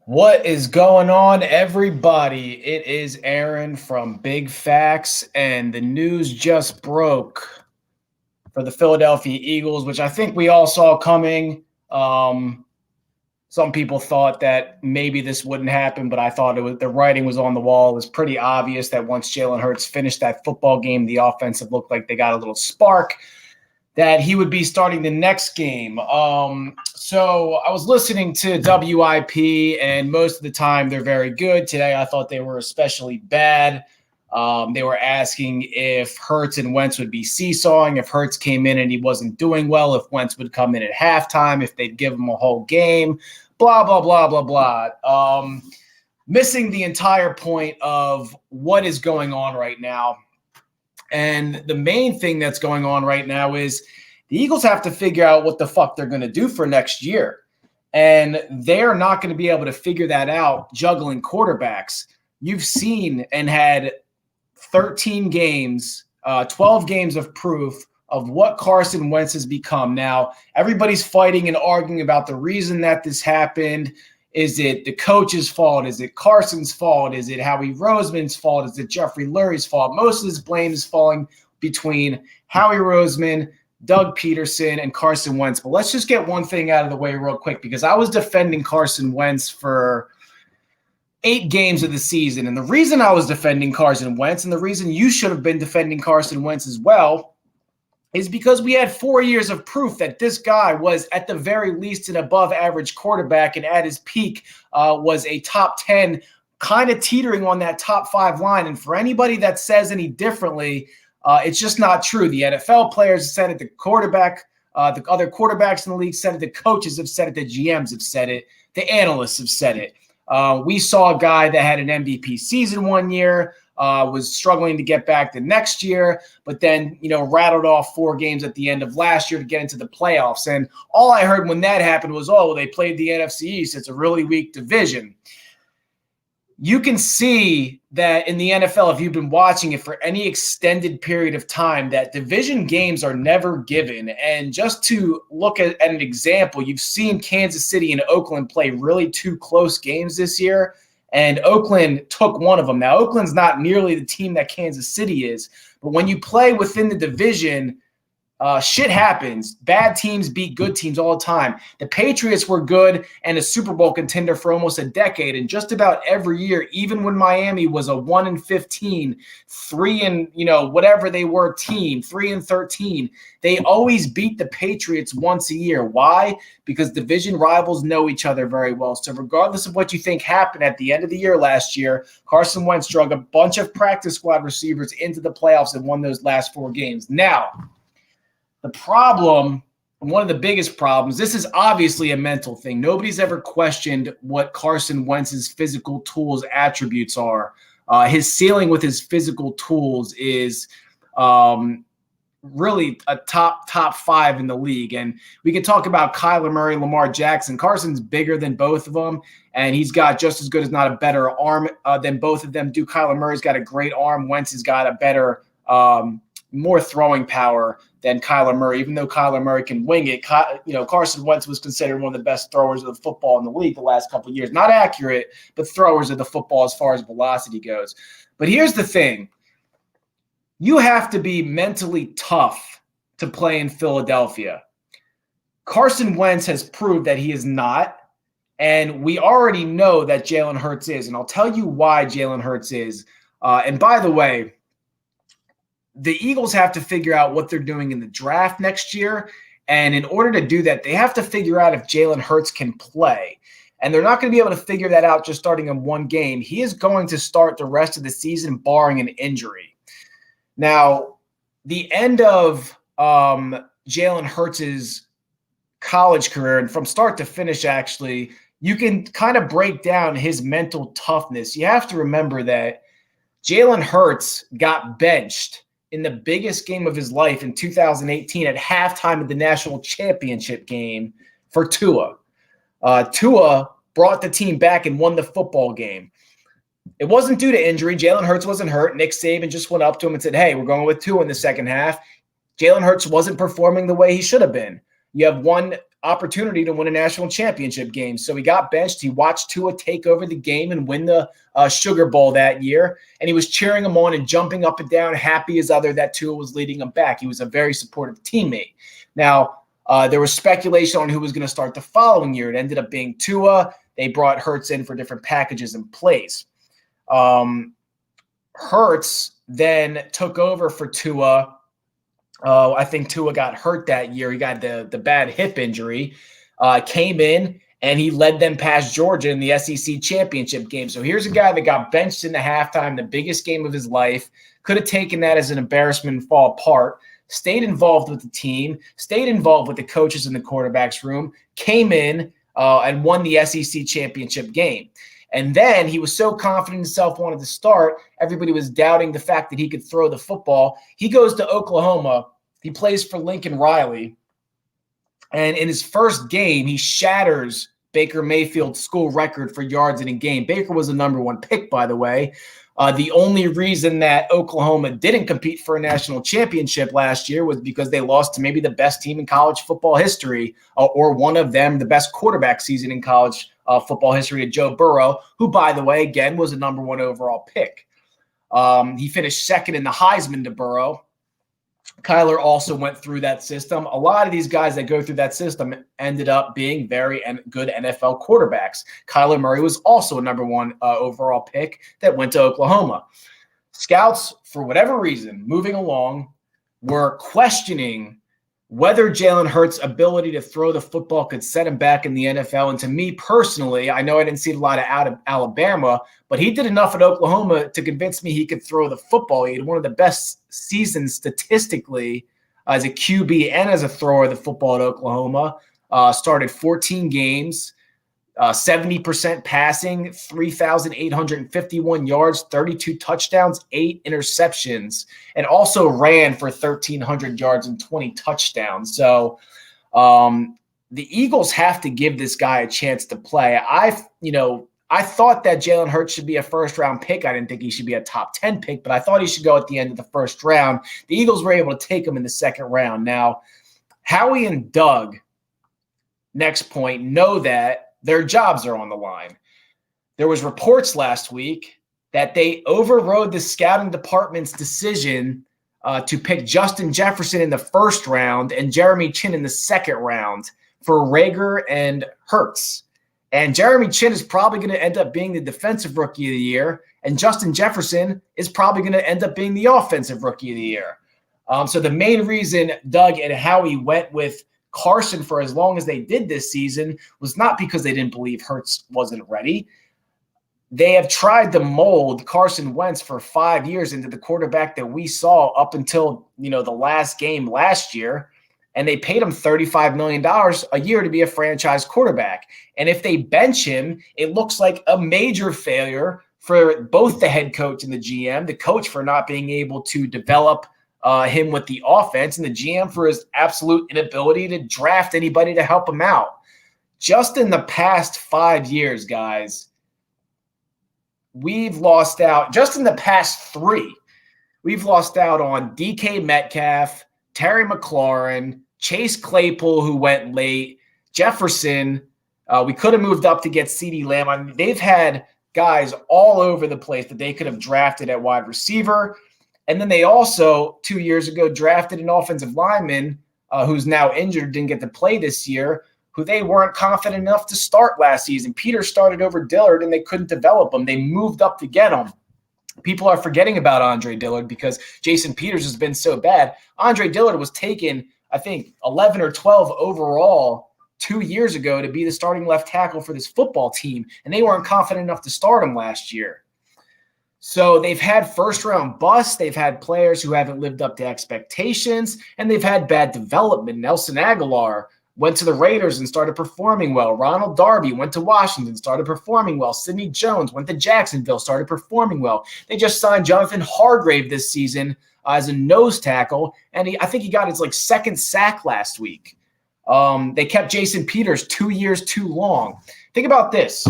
What is going on, everybody? It is Aaron from Big Facts, and the news just broke for the Philadelphia Eagles, which I think we all saw coming. Some people thought that maybe this wouldn't happen, but I thought the writing was on the wall. It was pretty obvious that once Jalen Hurts finished that football game, the offensive looked like they got a little spark, that he would be starting the next game. So I was listening to WIP, and most of the time they're very good. Today I thought they were especially bad. They were asking if Hurts and Wentz would be seesawing, if Hurts came in and he wasn't doing well, if Wentz would come in at halftime, if they'd give him a whole game, blah, blah, blah, blah, blah. Missing the entire point of what is going on right now. And the main thing that's going on right now is the Eagles have to figure out what the fuck they're going to do for next year. And they're not going to be able to figure that out juggling quarterbacks. You've seen and had 13 games, 12 games of proof of what Carson Wentz has become. Now, everybody's fighting and arguing about the reason that this happened. Is it the coach's fault? Is it Carson's fault? Is it Howie Roseman's fault? Is it Jeffrey Lurie's fault? Most of this blame is falling between Howie Roseman, Doug Peterson, and Carson Wentz. But let's just get one thing out of the way real quick, because I was defending Carson Wentz for 8 games of the season. And the reason I was defending Carson Wentz, and the reason you should have been defending Carson Wentz as well, is because we had 4 years of proof that this guy was at the very least an above average quarterback, and at his peak was a top 10, kind of teetering on that top 5 line. And for anybody that says any differently, it's just not true. The NFL players said it, the other quarterbacks in the league said it, the coaches have said it, the GMs have said it, the analysts have said it. We saw a guy that had an MVP season one year, was struggling to get back the next year, but then, rattled off 4 games at the end of last year to get into the playoffs. And all I heard when that happened was, oh, well, they played the NFC East. It's a really weak division. You can see that in the NFL, if you've been watching it for any extended period of time, that division games are never given. And just to look at an example, you've seen Kansas City and Oakland play really 2 close games this year, and Oakland took one of them. Now, Oakland's not nearly the team that Kansas City is, but when you play within the division, shit happens. Bad teams beat good teams all the time. The Patriots were good and a Super Bowl contender for almost a decade, and just about every year, even when Miami was a 1-15, 3 whatever they were team, 3-13, they always beat the Patriots once a year. Why? Because division rivals know each other very well. So regardless of what you think happened at the end of the year last year, Carson Wentz drug a bunch of practice squad receivers into the playoffs and won those last 4 games. Now, the problem, one of the biggest problems, this is obviously a mental thing. Nobody's ever questioned what Carson Wentz's physical tools attributes are. His ceiling with his physical tools is really a top 5 in the league. And we can talk about Kyler Murray, Lamar Jackson. Carson's bigger than both of them, and he's got just as good, as not a better arm than both of them do. Kyler Murray's got a great arm. Wentz has got a better more throwing power than Kyler Murray, even though Kyler Murray can wing it. Carson Wentz was considered one of the best throwers of the football in the league the last couple of years. Not accurate, but throwers of the football as far as velocity goes. But here's the thing. You have to be mentally tough to play in Philadelphia. Carson Wentz has proved that he is not, and we already know that Jalen Hurts is, and I'll tell you why Jalen Hurts is. And by the way, the Eagles have to figure out what they're doing in the draft next year. And in order to do that, they have to figure out if Jalen Hurts can play. And they're not going to be able to figure that out just starting in 1 game. He is going to start the rest of the season barring an injury. Now, the end of Jalen Hurts' college career, and from start to finish, actually, you can kind of break down his mental toughness. You have to remember that Jalen Hurts got benched in the biggest game of his life in 2018 at halftime of the national championship game for Tua. Tua brought the team back and won the football game. It wasn't due to injury. Jalen Hurts wasn't hurt. Nick Saban just went up to him and said, hey, we're going with Tua in the second half. Jalen Hurts wasn't performing the way he should have been. you have one opportunity to win a national championship game. So he got benched. He watched Tua take over the game and win the Sugar Bowl that year. And he was cheering him on and jumping up and down, happy as other that Tua was leading him back. He was a very supportive teammate. Now, there was speculation on who was going to start the following year. It ended up being Tua. They brought Hurts in for different packages and plays. Hurts then took over for Tua. I think Tua got hurt that year. He got the bad hip injury, came in, and he led them past Georgia in the SEC championship game. So here's a guy that got benched in the halftime, the biggest game of his life, could have taken that as an embarrassment and fall apart, stayed involved with the team, stayed involved with the coaches in the quarterback's room, came in and won the SEC championship game. And then he was so confident in himself, wanted to start. Everybody was doubting the fact that he could throw the football. He goes to Oklahoma. He plays for Lincoln Riley. And in his first game, he shatters Baker Mayfield's school record for yards in a game. Baker was the number one pick, by the way. The only reason that Oklahoma didn't compete for a national championship last year was because they lost to maybe the best team in college football history, or one of them, the best quarterback season in college football history, to Joe Burrow, who, by the way, again, was a number one overall pick. He finished second in the Heisman to Burrow. Kyler also went through that system. A lot of these guys that go through that system ended up being very good NFL quarterbacks. Kyler Murray was also a number one overall pick that went to Oklahoma. Scouts, for whatever reason, moving along, were questioning whether Jalen Hurts' ability to throw the football could set him back in the NFL. And to me personally, I know I didn't see a lot out of Alabama, but he did enough at Oklahoma to convince me he could throw the football. He had one of the best seasons statistically as a QB and as a thrower of the football at Oklahoma. Started 14 games, 70% passing, 3,851 yards, 32 touchdowns, 8 interceptions, and also ran for 1,300 yards and 20 touchdowns. So the Eagles have to give this guy a chance to play. I thought that Jalen Hurts should be a first-round pick. I didn't think he should be a top 10 pick, but I thought he should go at the end of the first round. The Eagles were able to take him in the second round. Now, Howie and Doug, next point, know that their jobs are on the line. There was reports last week that they overrode the scouting department's decision to pick Justin Jefferson in the first round and Jeremy Chin in the second round for Rager and Hurts. And Jeremy Chin is probably going to end up being the defensive rookie of the year, and Justin Jefferson is probably going to end up being the offensive rookie of the year. So the main reason Doug and Howie went with Carson for as long as they did this season was not because they didn't believe Hurts wasn't ready. They have tried to mold Carson Wentz for 5 years into the quarterback that we saw up until, the last game last year. And they paid him $35 million a year to be a franchise quarterback. And if they bench him, it looks like a major failure for both the head coach and the GM, the coach for not being able to develop him with the offense, and the GM for his absolute inability to draft anybody to help him out. Just in the past 5 years, guys, we've lost out. Just in the past 3, we've lost out on DK Metcalf, Terry McLaurin, Chase Claypool, who went late, Jefferson. We could have moved up to get CeeDee Lamb. I mean, they've had guys all over the place that they could have drafted at wide receiver. And then they also, 2 years ago, drafted an offensive lineman who's now injured, didn't get to play this year, who they weren't confident enough to start last season. Peter started over Dillard, and they couldn't develop him. They moved up to get him. People are forgetting about Andre Dillard because Jason Peters has been so bad. Andre Dillard was taken, I think, 11 or 12 overall 2 years ago to be the starting left tackle for this football team, and they weren't confident enough to start him last year. So they've had first-round busts. They've had players who haven't lived up to expectations, and they've had bad development. Nelson Aguilar went to the Raiders and started performing well. Ronald Darby went to Washington, started performing well. Sidney Jones went to Jacksonville, started performing well. They just signed Jonathan Hargrave this season as a nose tackle, and I think he got his second sack last week. They kept Jason Peters 2 years too long. Think about this.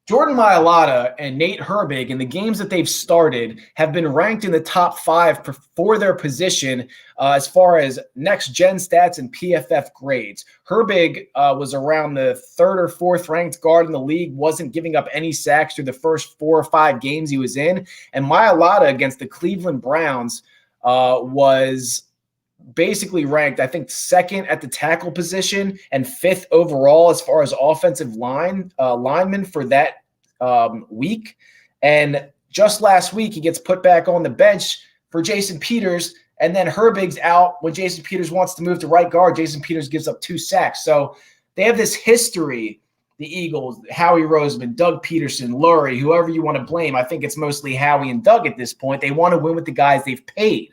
Jordan Mailata and Nate Herbig in the games that they've started have been ranked in the top 5 for their position as far as next gen stats and PFF grades. Herbig was around the 3rd or 4th ranked guard in the league, wasn't giving up any sacks through the first 4 or 5 games he was in. And Mailata against the Cleveland Browns was basically ranked, I think, 2nd at the tackle position and 5th overall as far as offensive lineman for that week. And just last week, he gets put back on the bench for Jason Peters, and then Herbig's out when Jason Peters wants to move to right guard. Jason Peters gives up 2 sacks. So they have this history, the Eagles, Howie Roseman, Doug Peterson, Lurie, whoever you want to blame. I think it's mostly Howie and Doug at this point. They want to win with the guys they've paid.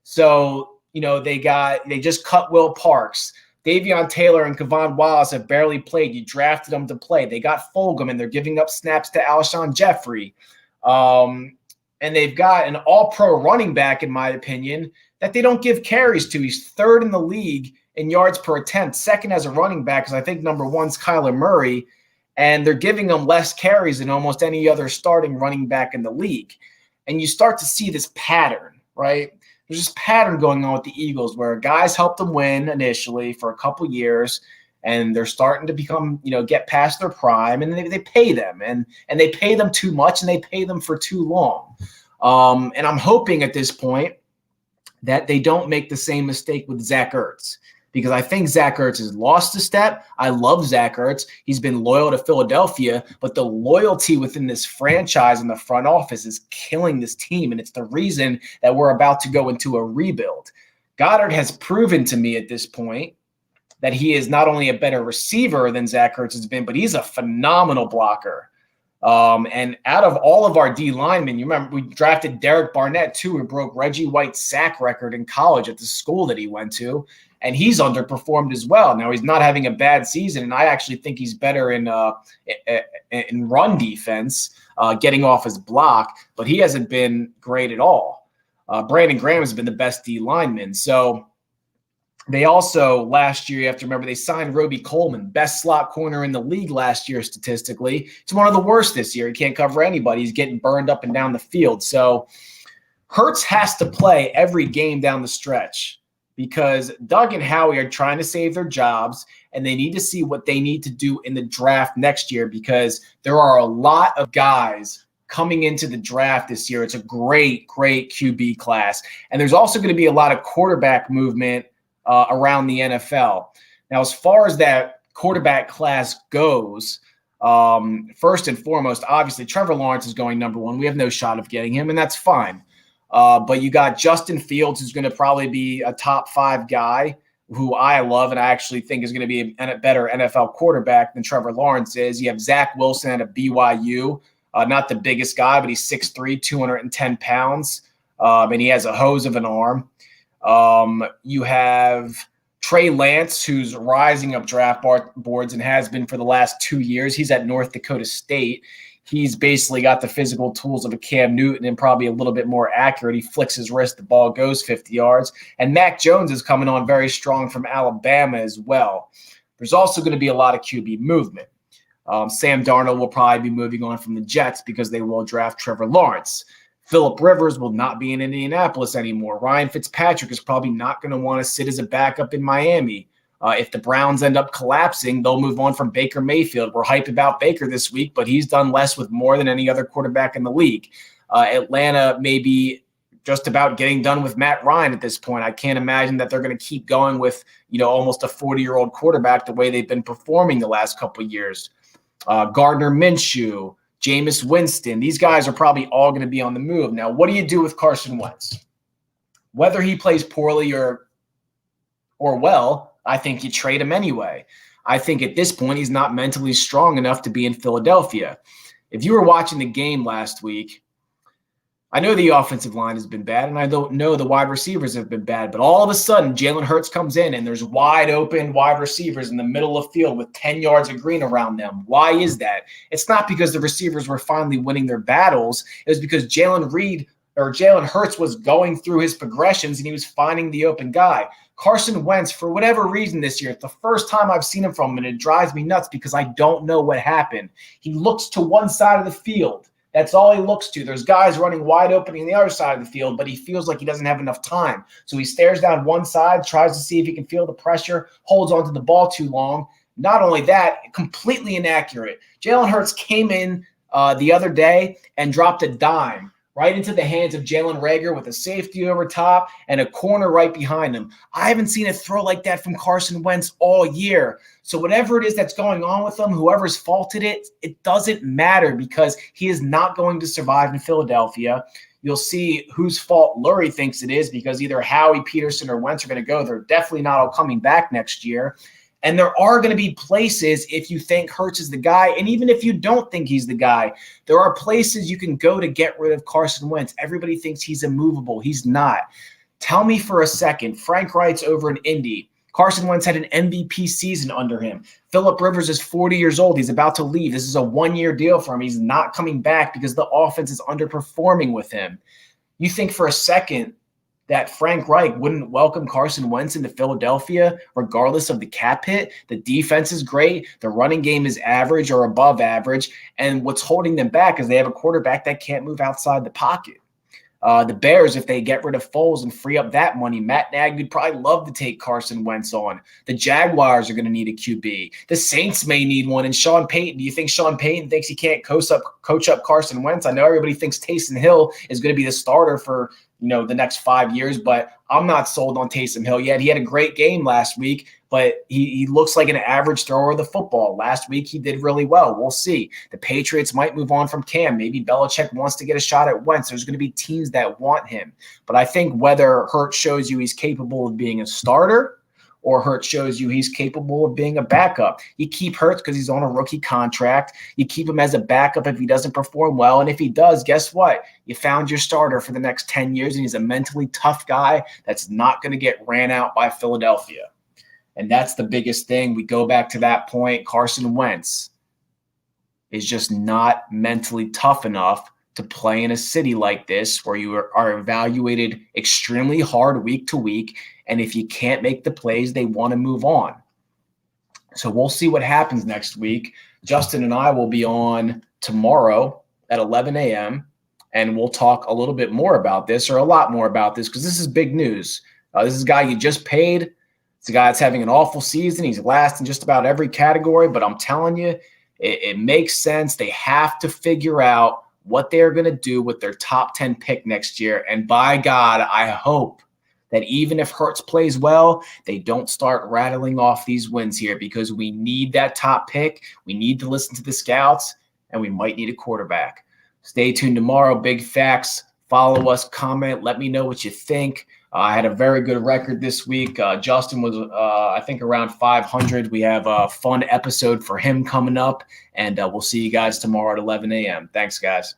So they just cut Will Parks. Davion Taylor and Kevon Wallace have barely played. You drafted them to play. They got Fulgham, and they're giving up snaps to Alshon Jeffrey. And they've got an all-pro running back, in my opinion, that they don't give carries to. He's 3rd in the league in yards per attempt, 2nd as a running back, because I think number 1's Kyler Murray, and they're giving him less carries than almost any other starting running back in the league. And you start to see this pattern, right? There's this pattern going on with the Eagles where guys helped them win initially for a couple years, and they're starting to become, get past their prime, and they pay them, and they pay them too much, and they pay them for too long. And I'm hoping at this point that they don't make the same mistake with Zach Ertz, because I think Zach Ertz has lost a step. I love Zach Ertz. He's been loyal to Philadelphia, but the loyalty within this franchise and the front office is killing this team, and it's the reason that we're about to go into a rebuild. Goddard has proven to me at this point that he is not only a better receiver than Zach Ertz has been, but he's a phenomenal blocker. And out of all of our D linemen, you remember we drafted Derek Barnett too, who broke Reggie White's sack record in college at the school that he went to. And he's underperformed as well. Now, he's not having a bad season, and I actually think he's better in run defense, getting off his block, but he hasn't been great at all. Brandon Graham has been the best D lineman. So they also, last year, you have to remember, they signed Roby Coleman, best slot corner in the league last year statistically. He's one of the worst this year. He can't cover anybody. He's getting burned up and down the field. So Hurts has to play every game down the stretch, because Doug and Howie are trying to save their jobs, and they need to see what they need to do in the draft next year, because there are a lot of guys coming into the draft this year. It's a great, great QB class. And there's also going to be a lot of quarterback movement around the NFL. Now, as far as that quarterback class goes, first and foremost, obviously, Trevor Lawrence is going number 1. We have no shot of getting him, and that's fine. But you got Justin Fields, who's going to probably be a top 5 guy, who I love and I actually think is going to be a better NFL quarterback than Trevor Lawrence is. You have Zach Wilson at a BYU, not the biggest guy, but he's 6'3", 210 pounds, and he has a hose of an arm. You have Trey Lance, who's rising up draft boards and has been for the last 2 years. He's at North Dakota State. He's basically got the physical tools of a Cam Newton and probably a little bit more accurate. He flicks his wrist, the ball goes 50 yards. And Mac Jones is coming on very strong from Alabama as well. There's also going to be a lot of QB movement. Sam Darnold will probably be moving on from the Jets because they will draft Trevor Lawrence. Phillip Rivers will not be in Indianapolis anymore. Ryan Fitzpatrick is probably not going to want to sit as a backup in Miami. If the Browns end up collapsing, they'll move on from Baker Mayfield. We're hyped about Baker this week, but he's done less with more than any other quarterback in the league. Atlanta may be just about getting done with Matt Ryan at this point. I can't imagine that they're going to keep going with, almost a 40-year-old quarterback the way they've been performing the last couple of years. Gardner Minshew, Jameis Winston, these guys are probably all going to be on the move. Now, what do you do with Carson Wentz? Whether he plays poorly or well, I think you trade him anyway. I think at this point, he's not mentally strong enough to be in Philadelphia. If you were watching the game last week, I know the offensive line has been bad, and I don't know the wide receivers have been bad, but all of a sudden, Jalen Hurts comes in, and there's wide open wide receivers in the middle of the field with 10 yards of green around them. Why is that? It's not because the receivers were finally winning their battles. It was because Jalen Hurts was going through his progressions and he was finding the open guy. Carson Wentz, for whatever reason this year, it's the first time I've seen him from him, and it drives me nuts because I don't know what happened. He looks to one side of the field. That's all he looks to. There's guys running wide open on the other side of the field, but he feels like he doesn't have enough time. So he stares down one side, tries to see if he can feel the pressure, holds onto the ball too long. Not only that, completely inaccurate. Jalen Hurts came in the other day and dropped a dime right into the hands of Jalen Reagor with a safety over top and a corner right behind him. I haven't seen a throw like that from Carson Wentz all year. So whatever it is that's going on with him, whoever's faulted it, it doesn't matter because he is not going to survive in Philadelphia. You'll see whose fault Lurie thinks it is because either Howie, Peterson, or Wentz are going to go. They're definitely not all coming back next year. And there are going to be places if you think Hurts is the guy, and even if you don't think he's the guy, there are places you can go to get rid of Carson Wentz. Everybody thinks he's immovable. He's not. Tell me for a second, Frank Reich's over in Indy. Carson Wentz had an MVP season under him. Phillip Rivers is 40 years old. He's about to leave. This is a one-year deal for him. He's not coming back because the offense is underperforming with him. You think for a second that Frank Reich wouldn't welcome Carson Wentz into Philadelphia regardless of the cap hit? The defense is great. The running game is average or above average. And what's holding them back is they have a quarterback that can't move outside the pocket. The Bears, if they get rid of Foles and free up that money, Matt Nagy would probably love to take Carson Wentz on. The Jaguars are going to need a QB. The Saints may need one. And Sean Payton, do you think Sean Payton thinks he can't coach up Carson Wentz? I know everybody thinks Taysom Hill is going to be the starter for the next 5 years, but I'm not sold on Taysom Hill yet. He had a great game last week, but he looks like an average thrower of the football. Last week, he did really well. We'll see. The Patriots might move on from Cam. Maybe Belichick wants to get a shot at Wentz. There's going to be teams that want him. But I think whether Hurts shows you he's capable of being a starter or Hurts shows you he's capable of being a backup. You keep Hurts because he's on a rookie contract. You keep him as a backup if he doesn't perform well. And if he does, guess what? You found your starter for the next 10 years, and he's a mentally tough guy that's not going to get ran out by Philadelphia. And that's the biggest thing. We go back to that point. Carson Wentz is just not mentally tough enough to play in a city like this where you are evaluated extremely hard week to week. And if you can't make the plays, they want to move on. So we'll see what happens next week. Justin and I will be on tomorrow at 11 a.m. and we'll talk a little bit more about this, or a lot more about this, because this is big news. This is a guy you just paid. It's a guy that's having an awful season. He's last in just about every category, but I'm telling you, it makes sense. They have to figure out what they're going to do with their top 10 pick next year. And by God, I hope that even if Hurts plays well, they don't start rattling off these wins here, because we need that top pick. We need to listen to the scouts, and we might need a quarterback. Stay tuned tomorrow. Big facts. Follow us, comment, let me know what you think. I had a very good record this week. Justin was, I think, around 500. We have a fun episode for him coming up, and we'll see you guys tomorrow at 11 a.m. Thanks, guys.